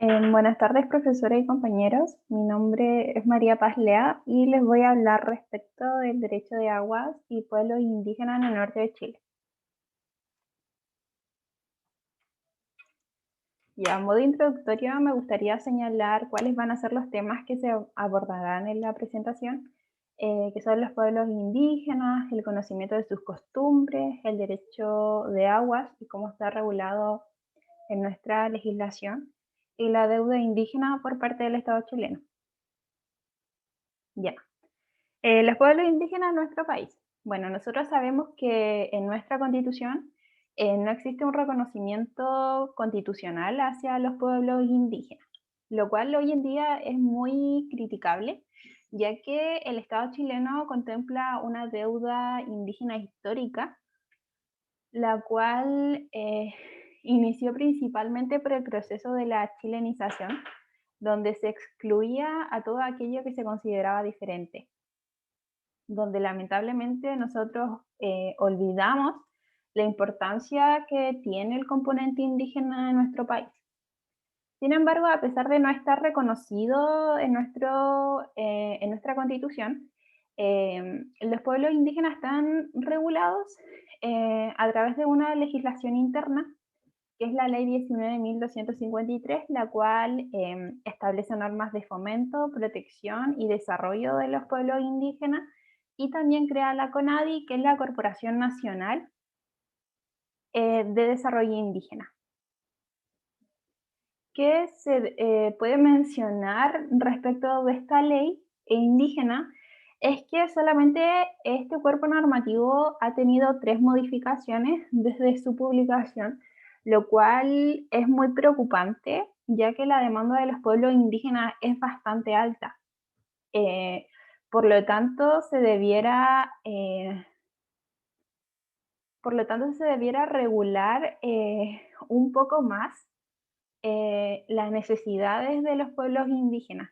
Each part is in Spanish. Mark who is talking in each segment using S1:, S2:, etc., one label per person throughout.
S1: Buenas tardes, profesora y compañeros. Mi nombre es María Paz Lea y les voy a hablar respecto del derecho de aguas y pueblos indígenas en el norte de Chile. Y a modo introductorio me gustaría señalar cuáles van a ser los temas que se abordarán en la presentación, que son los pueblos indígenas, el conocimiento de sus costumbres, el derecho de aguas y cómo está regulado en nuestra legislación, y la deuda indígena por parte del Estado chileno. Ya. Los pueblos indígenas en nuestro país. Bueno, nosotros sabemos que en nuestra constitución no existe un reconocimiento constitucional hacia los pueblos indígenas, lo cual hoy en día es muy criticable, ya que el Estado chileno contempla una deuda indígena histórica, la cual inició principalmente por el proceso de la chilenización, donde se excluía a todo aquello que se consideraba diferente, donde lamentablemente nosotros olvidamos la importancia que tiene el componente indígena en nuestro país. Sin embargo, a pesar de no estar reconocido en nuestra constitución, los pueblos indígenas están regulados a través de una legislación interna, que es la Ley 19.253, la cual establece normas de fomento, protección y desarrollo de los pueblos indígenas, y también crea la CONADI, que es la Corporación Nacional de Desarrollo Indígena. ¿Qué se puede mencionar respecto de esta ley indígena? Es que solamente este cuerpo normativo ha tenido 3 modificaciones desde su publicación, lo cual es muy preocupante, ya que la demanda de los pueblos indígenas es bastante alta. Eh, por lo tanto, se debiera regular un poco más las necesidades de los pueblos indígenas.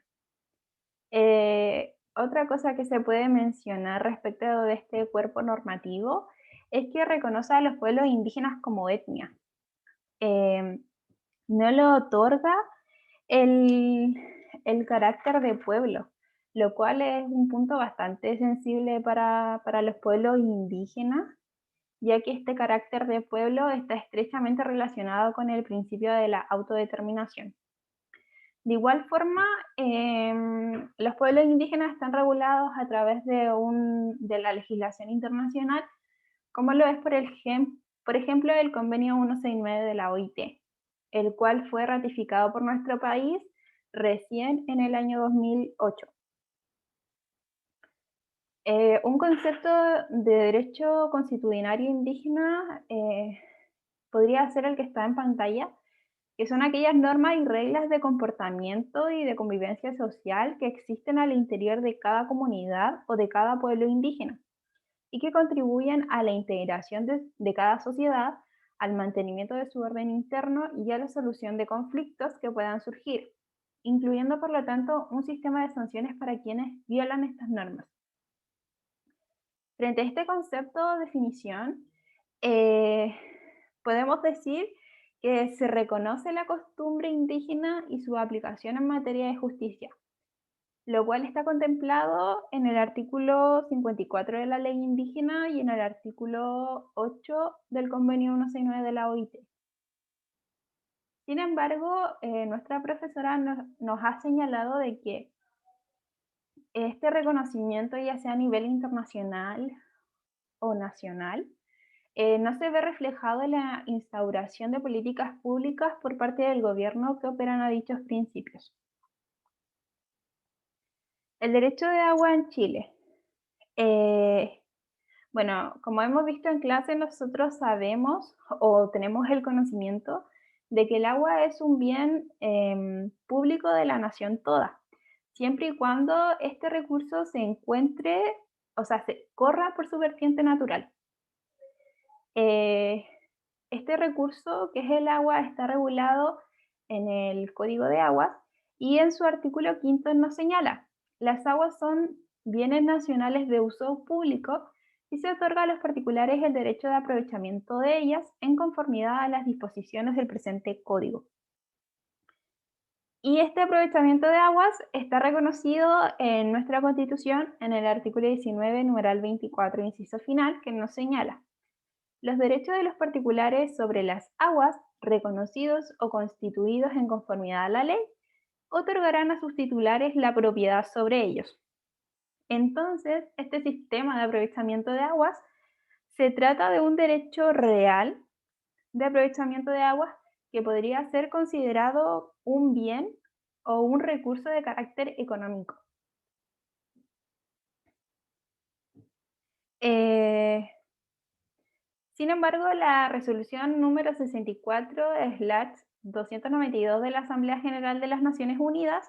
S1: Otra cosa que se puede mencionar respecto de este cuerpo normativo es que reconoce a los pueblos indígenas como etnia. Eh, no le otorga el, el carácter de pueblo, lo cual es un punto bastante sensible para los pueblos indígenas, ya que este carácter de pueblo está estrechamente relacionado con el principio de la autodeterminación. De igual forma, los pueblos indígenas están regulados a través de la legislación internacional, como lo es por ejemplo el Convenio 169 de la OIT, el cual fue ratificado por nuestro país recién en el año 2008. Un concepto de derecho constitucionario indígena podría ser el que está en pantalla, que son aquellas normas y reglas de comportamiento y de convivencia social que existen al interior de cada comunidad o de cada pueblo indígena y que contribuyen a la integración de cada sociedad, al mantenimiento de su orden interno y a la solución de conflictos que puedan surgir, incluyendo por lo tanto un sistema de sanciones para quienes violan estas normas. Frente a este concepto o definición, eh, podemos decir que se reconoce la costumbre indígena y su aplicación en materia de justicia, lo cual está contemplado en el artículo 54 de la ley indígena y en el artículo 8 del convenio 169 de la OIT. Sin embargo, nuestra profesora nos ha señalado de que este reconocimiento, ya sea a nivel internacional o nacional, no se ve reflejado en la instauración de políticas públicas por parte del gobierno que operan a dichos principios. El derecho de agua en Chile. Eh, bueno, como hemos visto en clase, nosotros sabemos o tenemos el conocimiento de que el agua es un bien público de la nación toda, siempre y cuando este recurso se encuentre, o sea, se corra por su vertiente natural. Eh, Este recurso, que es el agua, está regulado en el Código de Aguas y en su artículo quinto nos señala: las aguas son bienes nacionales de uso público y se otorga a los particulares el derecho de aprovechamiento de ellas en conformidad a las disposiciones del presente código. Y este aprovechamiento de aguas está reconocido en nuestra Constitución en el artículo 19, numeral 24, inciso final, que nos señala: los derechos de los particulares sobre las aguas, reconocidos o constituidos en conformidad a la ley, otorgarán a sus titulares la propiedad sobre ellos. Entonces, este sistema de aprovechamiento de aguas se trata de un derecho real de aprovechamiento de aguas que podría ser considerado un bien o un recurso de carácter económico. Eh, Sin embargo, la resolución número 64/292 de la Asamblea General de las Naciones Unidas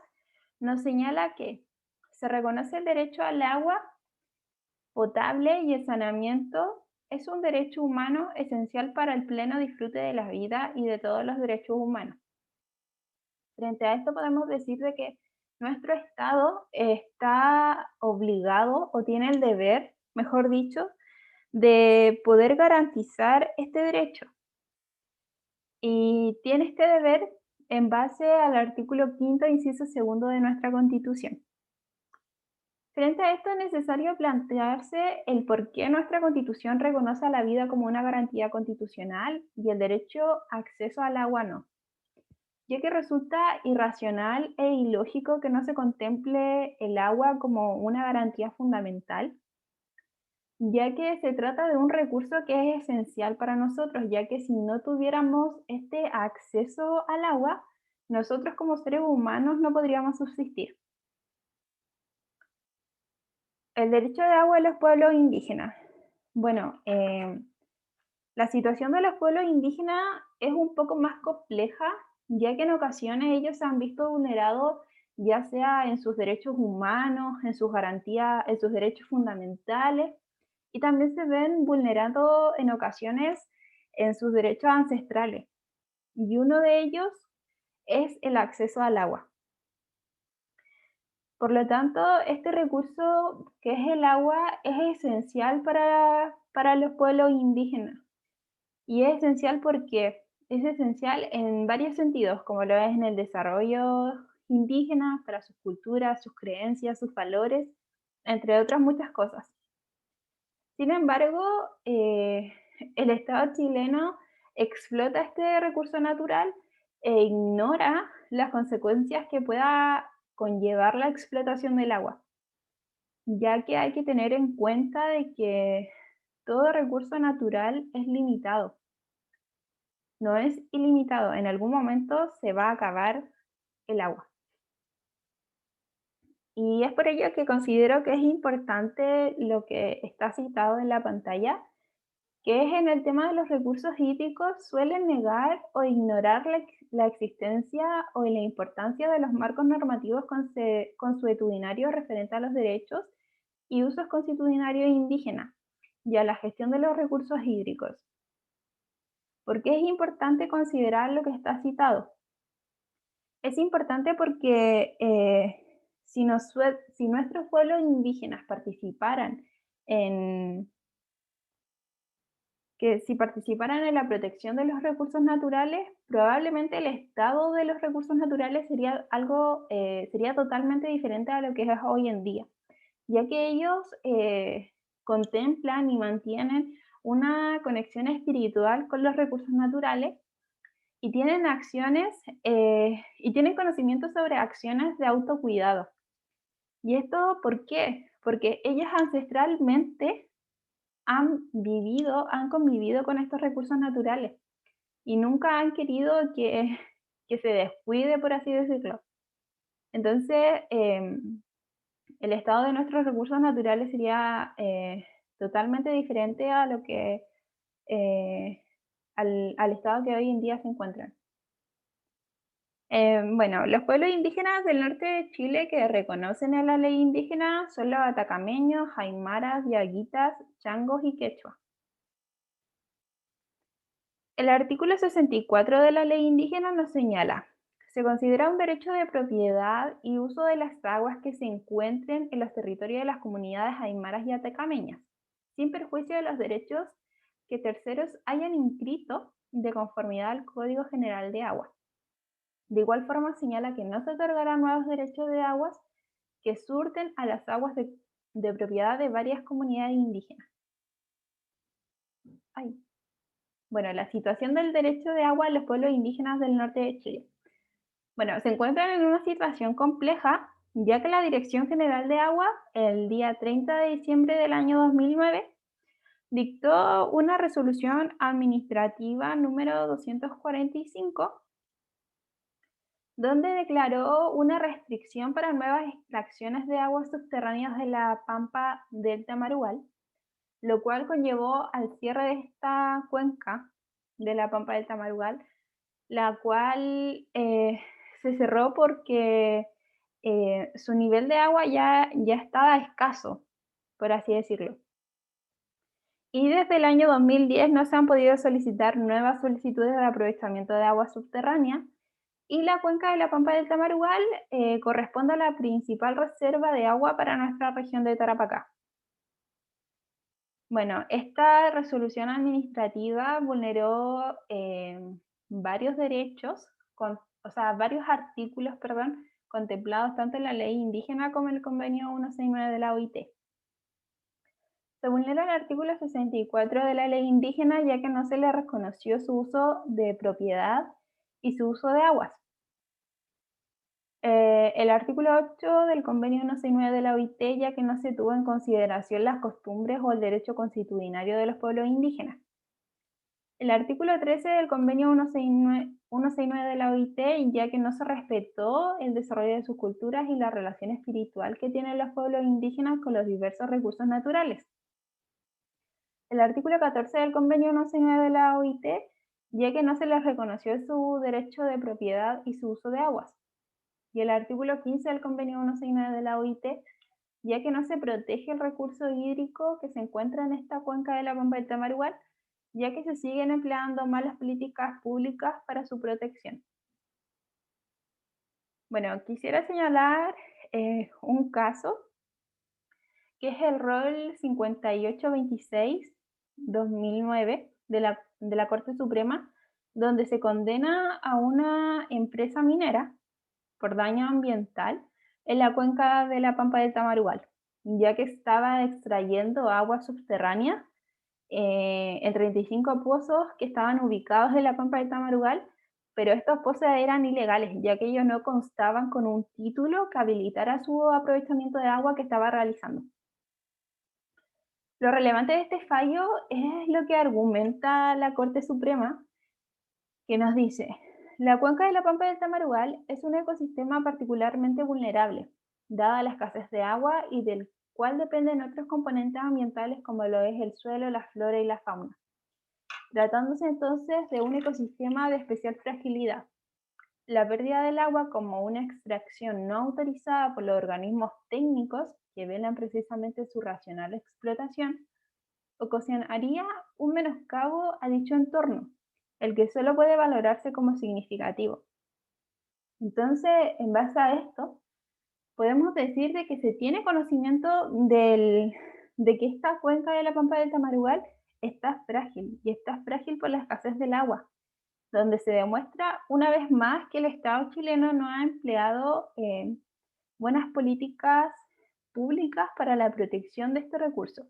S1: nos señala que se reconoce el derecho al agua potable y el saneamiento es un derecho humano esencial para el pleno disfrute de la vida y de todos los derechos humanos. Frente a esto podemos decir de que nuestro Estado está obligado o tiene el deber, mejor dicho, de poder garantizar este derecho. Y tiene este deber en base al artículo 5º, inciso segundo de nuestra Constitución. Frente a esto es necesario plantearse el por qué nuestra Constitución reconoce a la vida como una garantía constitucional y el derecho a acceso al agua no, ya que resulta irracional e ilógico que no se contemple el agua como una garantía fundamental, ya que se trata de un recurso que es esencial para nosotros, ya que si no tuviéramos este acceso al agua, nosotros como seres humanos no podríamos subsistir. El derecho de agua de los pueblos indígenas. Bueno, la situación de los pueblos indígenas es un poco más compleja, ya que en ocasiones ellos se han visto vulnerados, ya sea en sus derechos humanos, en sus garantías, en sus derechos fundamentales, y también se ven vulnerados en ocasiones en sus derechos ancestrales. Y uno de ellos es el acceso al agua. Por lo tanto, este recurso que es el agua es esencial para los pueblos indígenas. Y es esencial porque es esencial en varios sentidos, como lo es en el desarrollo indígena, para sus culturas, sus creencias, sus valores, entre otras muchas cosas. Sin embargo, el Estado chileno explota este recurso natural e ignora las consecuencias que pueda conllevar la explotación del agua, ya que hay que tener en cuenta de que todo recurso natural es limitado, no es ilimitado, en algún momento se va a acabar el agua. Y es por ello que considero que es importante lo que está citado en la pantalla, que es en el tema de los recursos hídricos, suelen negar o ignorar la existencia o la importancia de los marcos normativos consuetudinarios referentes a los derechos y usos consuetudinarios indígenas y a la gestión de los recursos hídricos. ¿Por qué es importante considerar lo que está citado? Es importante porque si nuestros pueblos indígenas participaran en, si participaran en la protección de los recursos naturales, probablemente el estado de los recursos naturales sería sería totalmente diferente a lo que es hoy en día, ya que ellos contemplan y mantienen una conexión espiritual con los recursos naturales y tienen acciones y tienen conocimiento sobre acciones de autocuidado. ¿Y esto por qué? Porque ellos ancestralmente han convivido con estos recursos naturales y nunca han querido que se descuide, por así decirlo. Entonces, el estado de nuestros recursos naturales sería totalmente diferente a lo que al estado que hoy en día se encuentran. Bueno, los pueblos indígenas del norte de Chile que reconocen a la ley indígena son los atacameños, aymaras, diaguitas, changos y quechua. El artículo 64 de la ley indígena nos señala: se considera un derecho de propiedad y uso de las aguas que se encuentren en los territorios de las comunidades aymaras y atacameñas, sin perjuicio de los derechos que terceros hayan inscrito de conformidad al Código General de Agua. De igual forma señala que no se otorgarán nuevos derechos de aguas que surten a las aguas de propiedad de varias comunidades indígenas. Ay. Bueno, la situación del derecho de agua en los pueblos indígenas del norte de Chile. Bueno, se encuentran en una situación compleja, ya que la Dirección General de Agua, el día 30 de diciembre del año 2009, dictó una resolución administrativa número 245, donde declaró una restricción para nuevas extracciones de aguas subterráneas de la Pampa del Tamarugal, lo cual conllevó al cierre de esta cuenca de la Pampa del Tamarugal, la cual se cerró porque su nivel de agua ya estaba escaso, por así decirlo. Y desde el año 2010 no se han podido solicitar nuevas solicitudes de aprovechamiento de agua subterránea y la cuenca de la Pampa del Tamarugal corresponde a la principal reserva de agua para nuestra región de Tarapacá. Bueno, esta resolución administrativa vulneró varios derechos, o sea, varios artículos, perdón, contemplados tanto en la ley indígena como en el convenio 169 de la OIT. Se vulnera el artículo 64 de la ley indígena ya que no se le reconoció su uso de propiedad y su uso de aguas. El artículo 8 del convenio 169 de la OIT, ya que no se tuvo en consideración las costumbres o el derecho consuetudinario de los pueblos indígenas. El artículo 13 del convenio 169 de la OIT, ya que no se respetó el desarrollo de sus culturas y la relación espiritual que tienen los pueblos indígenas con los diversos recursos naturales. El artículo 14 del convenio 169 de la OIT, ya que no se les reconoció su derecho de propiedad y su uso de aguas. Y el artículo 15 del convenio 169 de la OIT, ya que no se protege el recurso hídrico que se encuentra en esta cuenca de la Pampa del Tamarugal, ya que se siguen empleando malas políticas públicas para su protección. Bueno, quisiera señalar un caso que es el rol 5826-2009 de la Corte Suprema, donde se condena a una empresa minera por daño ambiental en la cuenca de la Pampa del Tamarugal, ya que estaba extrayendo agua subterránea en 35 pozos que estaban ubicados en la Pampa del Tamarugal, pero estos pozos eran ilegales, ya que ellos no constaban con un título que habilitara su aprovechamiento de agua que estaba realizando. Lo relevante de este fallo es lo que argumenta la Corte Suprema, que nos dice, la cuenca de la Pampa del Tamarugal es un ecosistema particularmente vulnerable, dada la escasez de agua y del cual dependen otros componentes ambientales como lo es el suelo, la flora y la fauna. Tratándose entonces de un ecosistema de especial fragilidad. La pérdida del agua como una extracción no autorizada por los organismos técnicos que velan precisamente su racional explotación ocasionaría un menoscabo a dicho entorno, el que solo puede valorarse como significativo. Entonces, en base a esto, podemos decir de que se tiene conocimiento de que esta cuenca de la Pampa del Tamarugal está frágil, y está frágil por la escasez del agua, donde se demuestra una vez más que el Estado chileno no ha empleado buenas políticas públicas para la protección de este recurso.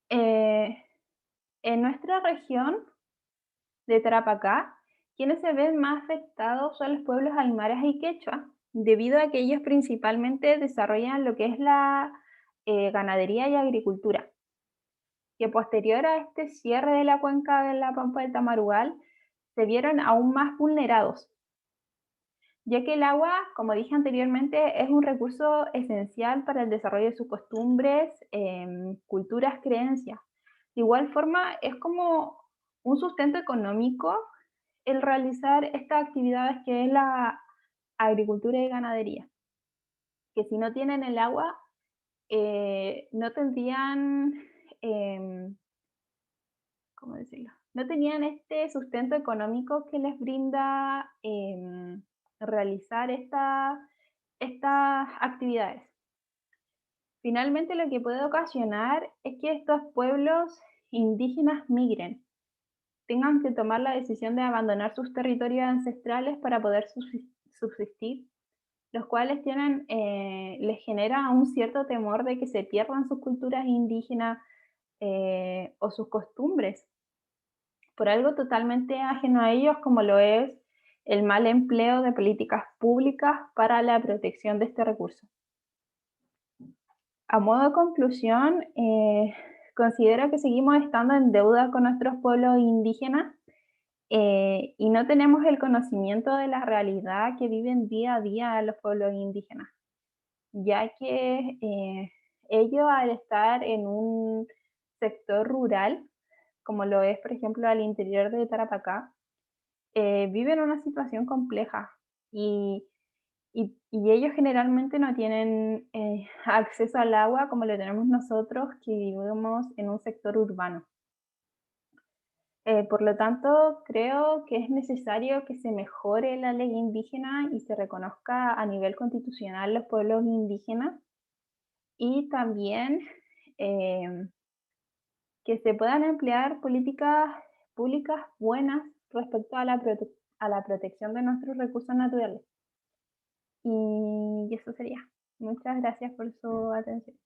S1: Eh, en nuestra región de Tarapacá, quienes se ven más afectados son los pueblos aymaras y quechua, debido a que ellos principalmente desarrollan lo que es la ganadería y agricultura, que posterior a este cierre de la cuenca de la Pampa del Tamarugal, se vieron aún más vulnerados, ya que el agua, como dije anteriormente, es un recurso esencial para el desarrollo de sus costumbres, culturas, creencias. De igual forma, es como un sustento económico el realizar estas actividades que es la agricultura y ganadería, que si no tienen el agua, no tendrían, em, ¿cómo decirlo? No tenían este sustento económico que les brinda realizar estas actividades. Finalmente, lo que puede ocasionar es que estos pueblos indígenas migren, tengan que tomar la decisión de abandonar sus territorios ancestrales para poder subsistir, los cuales les genera un cierto temor de que se pierdan sus culturas indígenas o sus costumbres, por algo totalmente ajeno a ellos, como lo es el mal empleo de políticas públicas para la protección de este recurso. A modo de conclusión, considero que seguimos estando en deuda con nuestros pueblos indígenas y no tenemos el conocimiento de la realidad que viven día a día los pueblos indígenas, ya que ellos al estar en un sector rural, como lo es por ejemplo al interior de Tarapacá, viven una situación compleja y, y ellos generalmente no tienen acceso al agua como lo tenemos nosotros que vivimos en un sector urbano. Por lo tanto, creo que es necesario que se mejore la ley indígena y se reconozca a nivel constitucional los pueblos indígenas y también eh, que se puedan emplear políticas públicas buenas respecto a a la protección de nuestros recursos naturales. Y eso sería. Muchas gracias por su atención.